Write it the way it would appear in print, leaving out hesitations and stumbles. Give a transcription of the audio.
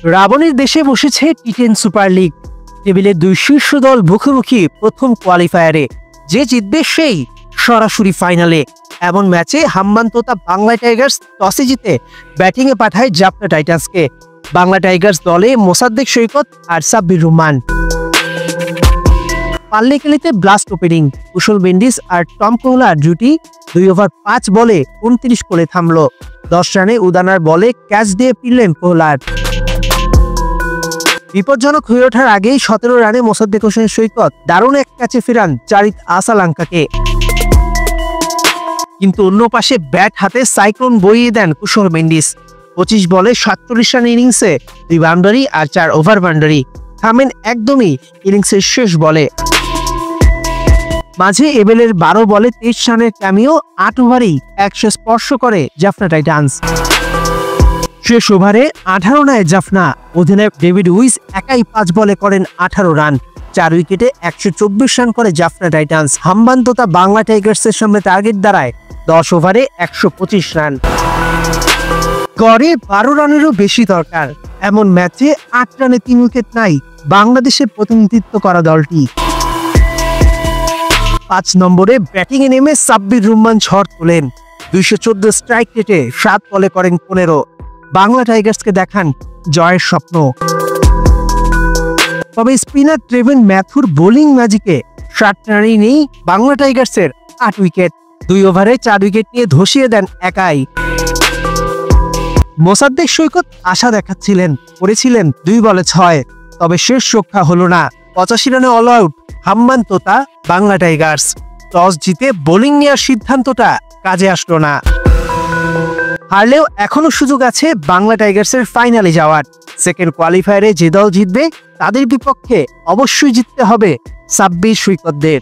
রাবণের দেশে বসেছে টি10 সুপার লিগ। টেবিলে দুই শীর্ষ দল মুখোমুখি প্রথম কোয়ালিফায়ারে। যে জিতবে সেই সরাসরি ফাইনালে। এমন ম্যাচে হাম্মান্তোতা বাংলা টাইগার্স টসে জিতে ব্যাটিংয়ে পাঠায় জাফনা টাইটান্সকে। বাংলা টাইগার্স দলে মোসাদ্দেক সৈকত আর সাব্বির রহমান। পাল্লেকেলিতে ব্লাস্ট ওপেনিং। কুশল মেন্ডিস আর টম কোহলার জুটি 2 ওভার 5 বলে 29 করে থামল। 10 রানে উদানার বলে ক্যাচ দিয়ে ফিরলেন কোহলার। বিপজ্জনক হয়ে ওঠার আগেই 17 রানে মোসাদ্দেক হোসেন সৈকত দারুণ এক ক্যাচে ফেরান চারিত আসালাঙ্কাকে। কিন্তু অন্য পাশে ব্যাট হাতে সাইক্লোন বইয়ে দেন কুশল মেন্ডিস। 25 বলে 47 রান ইনিংসে 2 বাউন্ডারি আর 4 ওভার বাউন্ডারি। থামেন একদমই ইনিংসের শেষ বলে। মাঝে এবেলের 12 বলে 23 রানের ক্যামিও 8 ওভারেই 100 স্পর্শ করে জাফনা টাইটান্স। শেষ ওভারে 18 নেয় জাফনা। অধিনায়ক ডেভিড উইস একাই 5 বলে করেন 18 রান। 4 উইকেটে 124 রান করে জাফনা টাইটান্স। হাম্মান্তোতা বাংলা টাইগার্সের সামনে টার্গেট দাঁড়ায় 10 ওভারে 125 রান। গড়ে 12 রানেরও বেশি দরকার। এমন ম্যাচে 8 রানে 3 উইকেট নাই বাংলাদেশের প্রতিনিধিত্ব করা দলটি। 5 নম্বরে ব্যাটিংয়ে নেমে সাব্বির রহমান ঝড় তোলেন। 214 স্ট্রাইক রেটে 7 বলে করেন 15। বাংলা টাইগার্সকে দেখান জয়ের স্বপ্ন। তবে স্পিনার ট্রেভেন ম্যাথুর বোলিং ম্যাজিকে 60 রানেই নেই বাংলা টাইগার্সের 8 উইকেট। 2 ওভারে 4 উইকেট নিয়ে ধসিয়ে দেন একাই। মোসাদ্দেক সৈকত আশা দেখাচ্ছিলেন, করেছিলেন 2 বলে 6। তবে শেষ রক্ষা হলো না। 85 রানে all out Hambantota Bangla Tigers. Toss জিতে বোলিং নেওয়ার সিদ্ধান্তটা কাজে আসলো না। হারলেও এখনো সুযোগ আছে বাংলা টাইগার্সের ফাইনালে যাওয়ার। সেকেন্ড কোয়ালিফায়ারে যে দল জিতবে তাদের বিপক্ষে অবশ্যই জিততে হবে সাব্বির সৈকতদের।